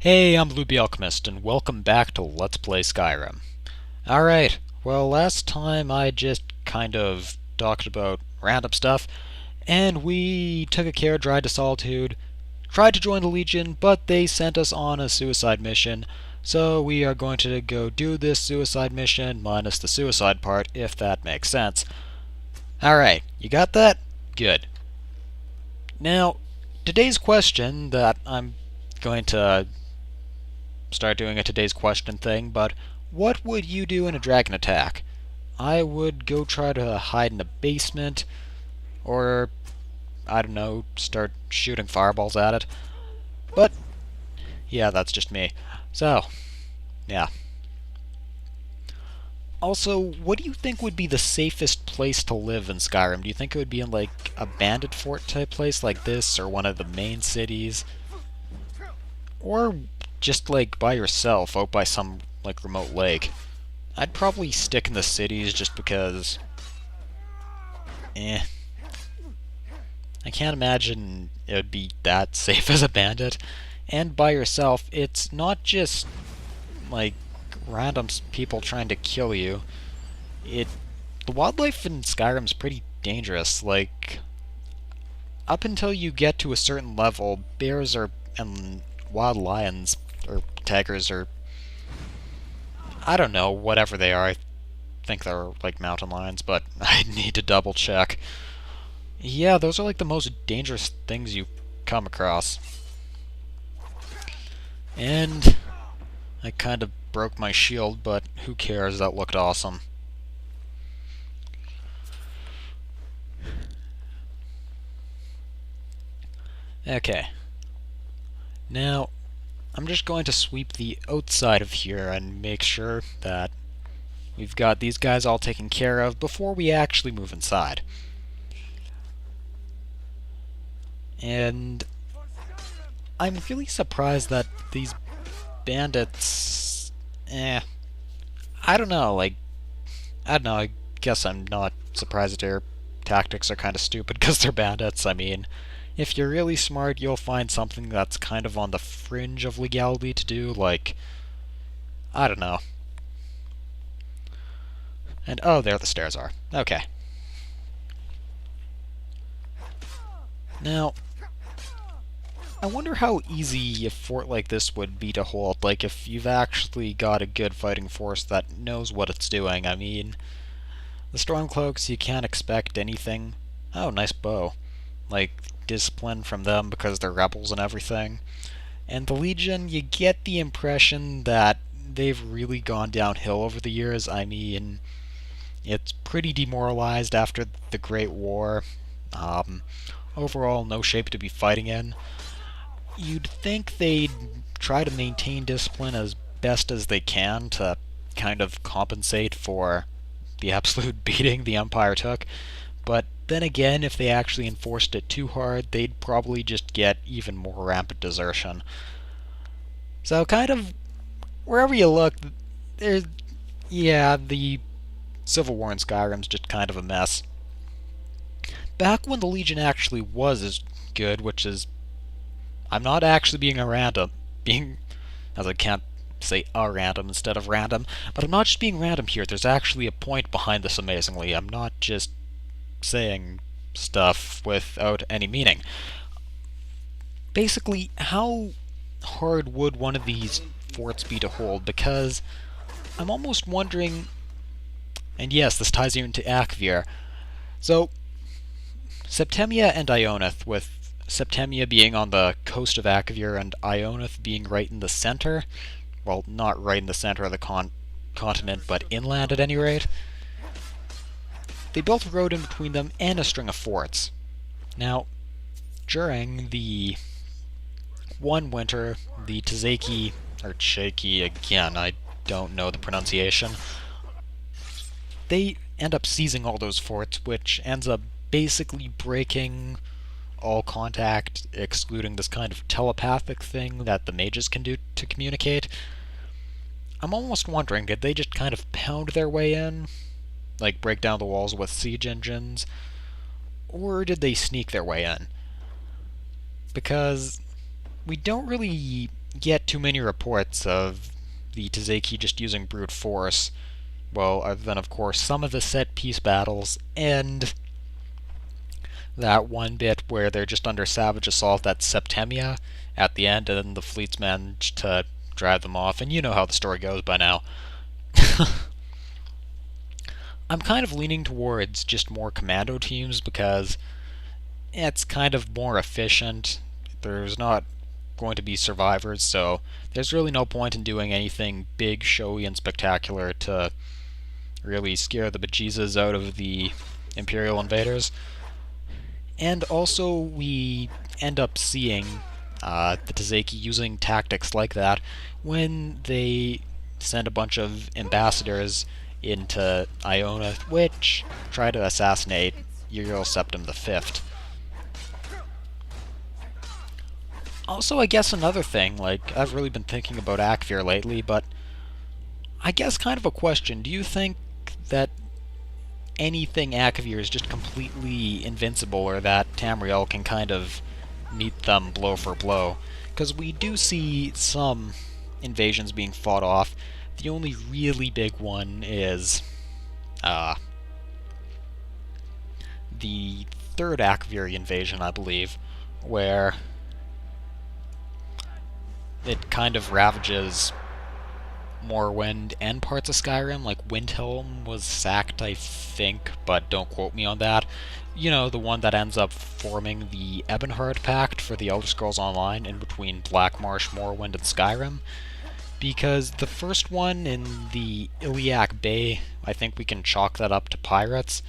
Hey, I'm TheLoopyAlchemist, and welcome back to Let's Play Skyrim. Alright, well last time I just kind of talked about random stuff, and we took a carriage ride to Solitude, tried to join the Legion, but they sent us on a suicide mission, so we are going to go do this suicide mission, minus the suicide part, if that makes sense. Alright, you got that? Good. Now, today's question that I'm going to start doing a today's question thing, but what would you do in a dragon attack? I would go try to hide in a basement, or, I don't know, start shooting fireballs at it. But, yeah, that's just me. So, yeah. Also, what do you think would be the safest place to live in Skyrim? Do you think it would be in, like, a bandit fort type place like this, or one of the main cities? Or just, like, by yourself, out by some, like, remote lake? I'd probably stick in the cities just because... I can't imagine it would be that safe as a bandit. And by yourself, it's not just, like, random people trying to kill you. The wildlife in Skyrim's pretty dangerous. Like, up until you get to a certain level, bears and wild lions, or tigers, or I don't know, whatever they are. I think they're like mountain lions, but I need to double check. Yeah, those are like the most dangerous things you come across. And I kind of broke my shield, but who cares, that looked awesome. Okay. Now, I'm just going to sweep the outside of here and make sure that we've got these guys all taken care of before we actually move inside. And I'm really surprised that these bandits... I don't know, I guess I'm not surprised their tactics are kind of stupid because they're bandits. I mean, if you're really smart, you'll find something that's kind of on the fringe of legality to do, like, I don't know. And, oh, there the stairs are. Okay. Now, I wonder how easy a fort like this would be to hold, like, if you've actually got a good fighting force that knows what it's doing. I mean, the Stormcloaks, you can't expect anything. Oh, nice bow. Like, discipline from them because they're rebels and everything. And the Legion, you get the impression that they've really gone downhill over the years. I mean, it's pretty demoralized after the Great War. Overall, no shape to be fighting in. You'd think they'd try to maintain discipline as best as they can to kind of compensate for the absolute beating the Empire took, but then again, if they actually enforced it too hard, they'd probably just get even more rampant desertion. So kind of, wherever you look, there's, yeah, the Civil War in Skyrim's just kind of a mess. Back when the Legion actually was as good, which is, I'm not actually being a random, as I can't say a random instead of random, but I'm not just being random here, there's actually a point behind this amazingly. I'm not just saying stuff without any meaning. Basically, how hard would one of these forts be to hold? Because I'm almost wondering, and yes, this ties you into Akvir. So, Septemia and Ionith, with Septemia being on the coast of Akvir and Ionith being right in the center. Well, not right in the center of the continent, but inland at any rate. They built a road in between them and a string of forts. Now, during the one winter, the Tzaki, or Chaki again, I don't know the pronunciation, they end up seizing all those forts, which ends up basically breaking all contact, excluding this kind of telepathic thing that the mages can do to communicate. I'm almost wondering, did they just kind of pound their way in? Like, break down the walls with siege engines? Or did they sneak their way in? Because we don't really get too many reports of the Tazeki just using brute force. Well, other than, of course, some of the set-piece battles, and that one bit where they're just under savage assault at Septemia at the end, and then the fleets manage to drive them off, and you know how the story goes by now. I'm kind of leaning towards just more commando teams because it's kind of more efficient. There's not going to be survivors, so there's really no point in doing anything big, showy, and spectacular to really scare the bejesus out of the Imperial invaders. And also, we end up seeing the Tazeki using tactics like that when they send a bunch of ambassadors into Iona, which try to assassinate Uriel Septim V. Also, I guess another thing, like, I've really been thinking about Akvir lately, but I guess kind of a question. Do you think that anything Akvir is just completely invincible, or that Tamriel can kind of meet them blow for blow? Because we do see some invasions being fought off. The only really big one is the third Akvir invasion, I believe, where it kind of ravages Morrowind and parts of Skyrim. Like, Windhelm was sacked, I think, but don't quote me on that. You know, the one that ends up forming the Ebonheart Pact for the Elder Scrolls Online in between Blackmarsh, Morrowind, and Skyrim. Because the first one in the Iliac Bay, I think we can chalk that up to pirates.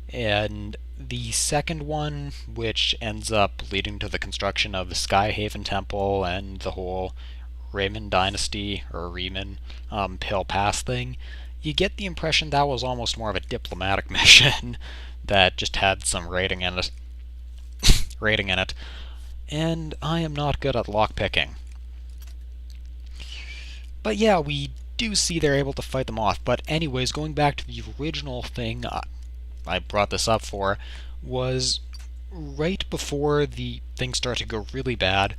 And the second one, which ends up leading to the construction of the Skyhaven Temple and the whole Rayman Dynasty, or Riemann, Pale Pass thing, you get the impression that was almost more of a diplomatic mission that just had some rating in it. And I am not good at lockpicking. But yeah, we do see they're able to fight them off. But anyways, going back to the original thing I brought this up for, was right before the things start to go really bad,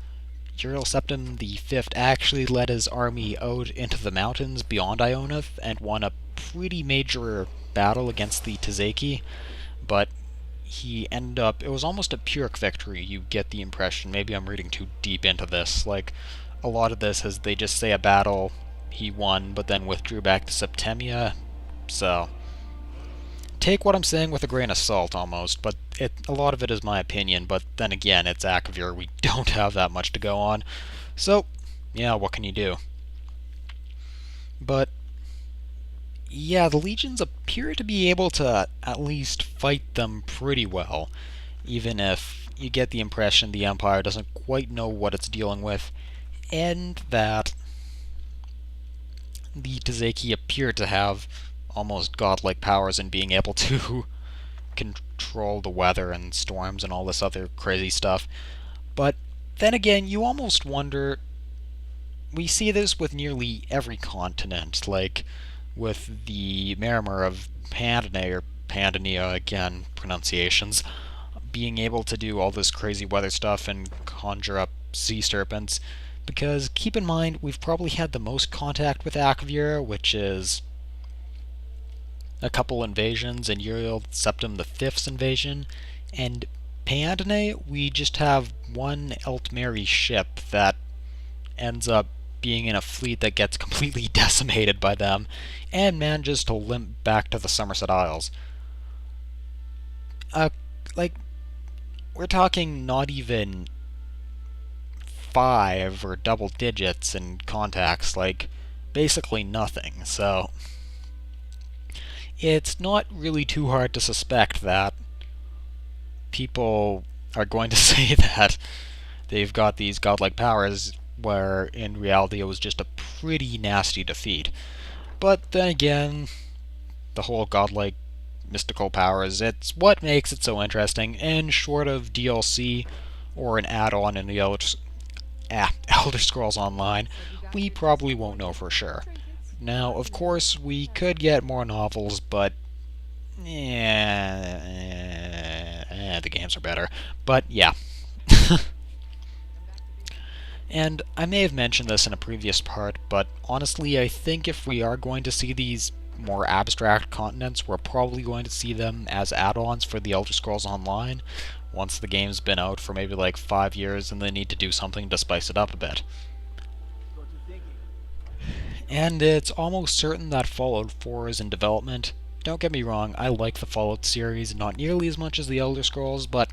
Uriel Septim V actually led his army out into the mountains beyond Ionith and won a pretty major battle against the Tazeki, but he ended up, it was almost a Pyrrhic victory, you get the impression. Maybe I'm reading too deep into this. Like, a lot of this is they just say a battle he won, but then withdrew back to Septemia, so take what I'm saying with a grain of salt, almost, but a lot of it is my opinion, but then again, it's Akvir, we don't have that much to go on, so, yeah, what can you do? But, yeah, the legions appear to be able to at least fight them pretty well, even if you get the impression the Empire doesn't quite know what it's dealing with, and that the Tazeki appear to have almost godlike powers in being able to control the weather and storms and all this other crazy stuff. But then again, you almost wonder, we see this with nearly every continent, like with the Marimur of Pandane, or Pandania, again, pronunciations, being able to do all this crazy weather stuff and conjure up sea serpents, because keep in mind, we've probably had the most contact with Akvir, which is a couple invasions, and Uriel Septim V's invasion, and Pandane, we just have one Eltmeri ship that ends up being in a fleet that gets completely decimated by them, and manages to limp back to the Somerset Isles. Like, we're talking not even 5 or double digits in contacts, like, basically nothing, so it's not really too hard to suspect that people are going to say that they've got these godlike powers, where in reality it was just a pretty nasty defeat. But then again, the whole godlike mystical powers, it's what makes it so interesting, and short of DLC or an add-on in the Elder Scrolls Online, we probably won't know for sure. Now, of course, we could get more novels, but the games are better. But yeah. And I may have mentioned this in a previous part, but honestly, I think if we are going to see these more abstract continents, we're probably going to see them as add-ons for the Elder Scrolls Online, once the game's been out for maybe like 5 years and they need to do something to spice it up a bit. And it's almost certain that Fallout 4 is in development. Don't get me wrong, I like the Fallout series, not nearly as much as the Elder Scrolls, but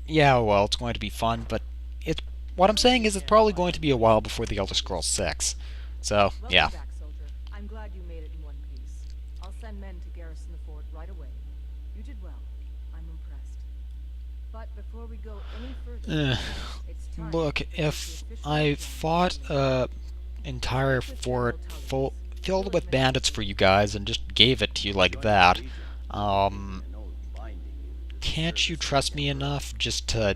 yeah, well, it's going to be fun, but it's what I'm saying is it's probably going to be a while before the Elder Scrolls 6. So, yeah. Welcome back, soldier. I'm glad you made it in one piece. I'll send men to garrison the fort right away. You did well. I'm impressed. But before we go any further, it's time Look, for you if to I officially fought a entire fort filled with bandits for you guys and just gave it to you like that, can't you trust me enough just to...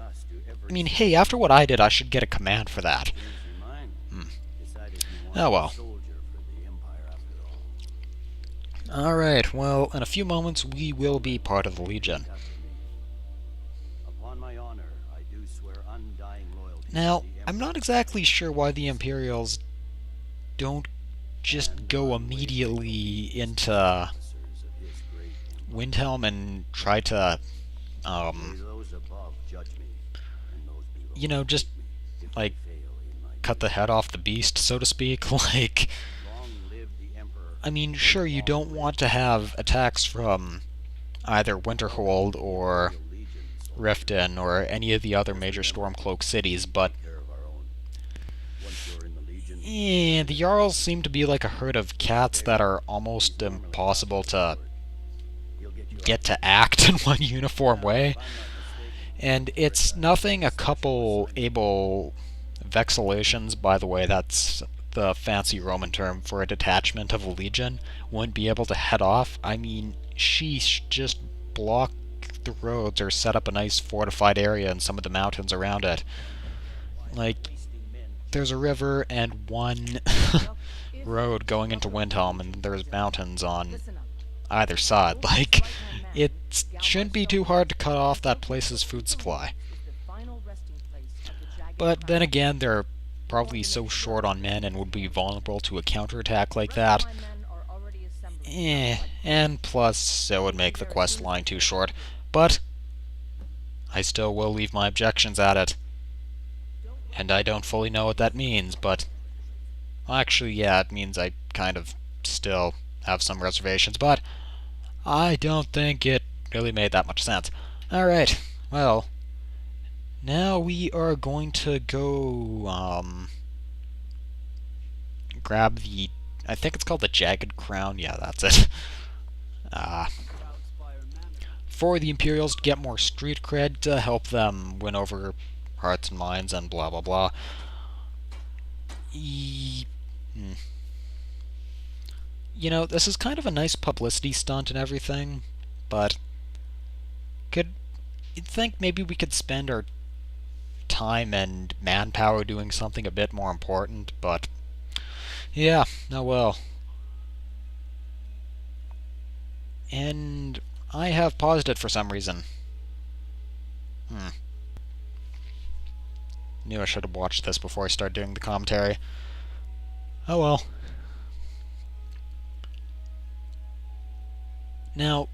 I mean, hey, after what I did, I should get a command for that. Oh well. Alright, well, in a few moments we will be part of the Legion. Now, I'm not exactly sure why the Imperials don't just go immediately into Windhelm and try to, you know, just, like, cut the head off the beast, so to speak. Like, I mean, sure, you don't want to have attacks from either Winterhold or Riften or any of the other major Stormcloak cities, but the Jarls seem to be like a herd of cats that are almost impossible to get to act in one uniform way. And it's nothing a couple able vexellations, by the way, that's the fancy Roman term for a detachment of a legion, wouldn't be able to head off. I mean, sheesh, just block the roads or set up a nice fortified area in some of the mountains around it. Like, there's a river and one road going into Windhelm, and there's mountains on either side. Like, it shouldn't be too hard to cut off that place's food supply. But then again, they're probably so short on men and would be vulnerable to a counterattack like that. And plus, it would make the quest line too short. But I still will leave my objections at it. And I don't fully know what that means, but... Well, actually, yeah, it means I kind of still have some reservations, but I don't think it really made that much sense. Alright, well, now we are going to go, grab the... I think it's called the Jagged Crown. Yeah, that's it. For the Imperials to get more street cred to help them win over hearts and minds and blah blah blah. You know, this is kind of a nice publicity stunt and everything, but you'd think maybe we could spend our time and manpower doing something a bit more important, but yeah, oh well. And I have paused it for some reason. Knew I should have watched this before I started doing the commentary. Oh well. Now,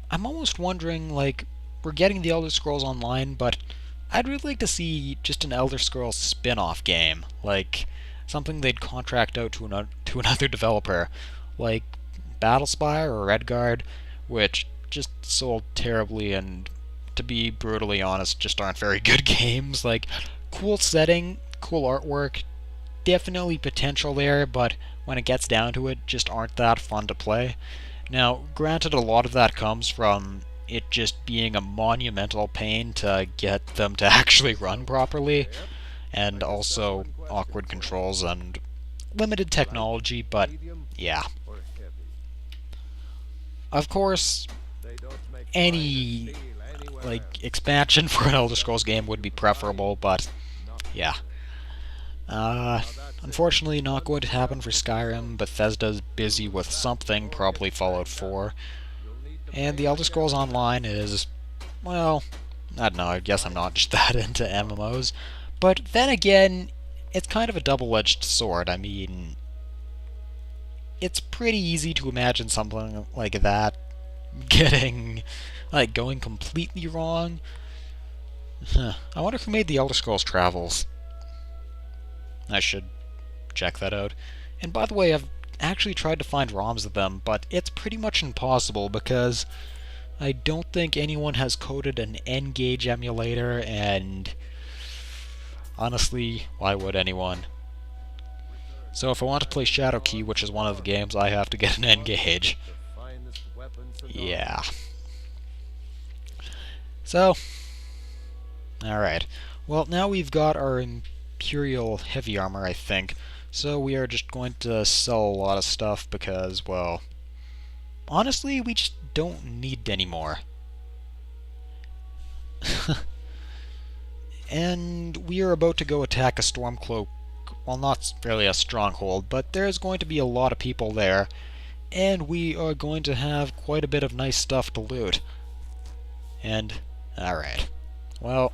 I'm almost wondering, like, we're getting the Elder Scrolls Online, but I'd really like to see just an Elder Scrolls spin-off game. Like, something they'd contract out to another developer. Like Battlespire or Redguard, which just sold terribly and, to be brutally honest, just aren't very good games. Like, cool setting, cool artwork, definitely potential there, but when it gets down to it, just aren't that fun to play. Now, granted, a lot of that comes from it just being a monumental pain to get them to actually run properly, and also awkward controls and limited technology, but yeah. Of course, any like expansion for an Elder Scrolls game would be preferable, but yeah. Unfortunately, not going to happen for Skyrim. Bethesda's busy with something, probably Fallout 4. And the Elder Scrolls Online is, well, I don't know, I guess I'm not just that into MMOs. But then again, it's kind of a double-edged sword. I mean, it's pretty easy to imagine something like that getting, like, going completely wrong. Huh. I wonder who made the Elder Scrolls Travels. I should check that out. And by the way, I've actually tried to find ROMs of them, but it's pretty much impossible because I don't think anyone has coded an N-Gage emulator, and honestly, why would anyone? So if I want to play Shadowkey, which is one of the games, I have to get an N-Gage. Yeah. So, alright. Well, now we've got our Imperial heavy armor, I think. So we are just going to sell a lot of stuff because, well, honestly, we just don't need any more. And we are about to go attack a Stormcloak. Well, not really a stronghold, but there's going to be a lot of people there. And we are going to have quite a bit of nice stuff to loot. And, alright. Well,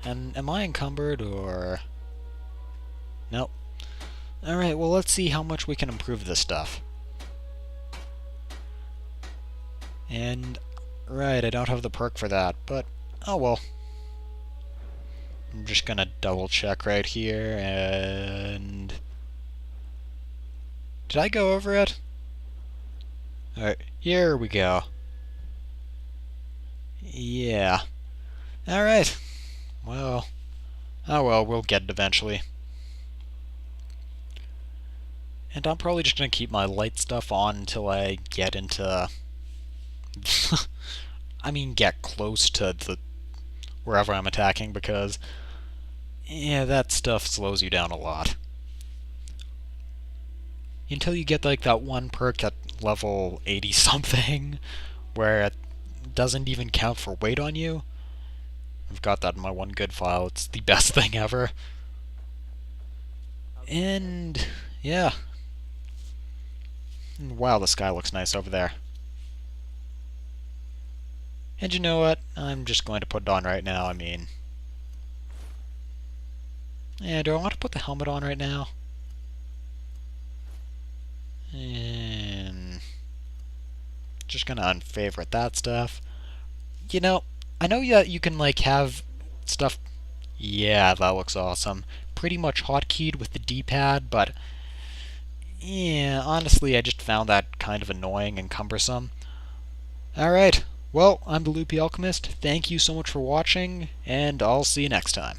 and am I encumbered, or... Nope. Alright, well, let's see how much we can improve this stuff. And, right, I don't have the perk for that, but, oh well. I'm just gonna double check right here, and... Did I go over it? Alright, here we go. Yeah. Alright. Well, oh well, we'll get it eventually. And I'm probably just gonna keep my light stuff on until I get into... I mean, get close to the wherever I'm attacking, because yeah, that stuff slows you down a lot. Until you get like that one perk at level 80 something, where it doesn't even count for weight on you. I've got that in my one good file. It's the best thing ever. And yeah. Wow, the sky looks nice over there. And you know what? I'm just going to put it on right now. I mean... Yeah, do I want to put the helmet on right now? And... Just gonna unfavorite that stuff. You know, I know that you can, like, have stuff... Yeah, that looks awesome. Pretty much hotkeyed with the D-pad, but... Yeah, honestly, I just found that kind of annoying and cumbersome. Alright, well, I'm TheLoopyAlchemist. Thank you so much for watching, and I'll see you next time.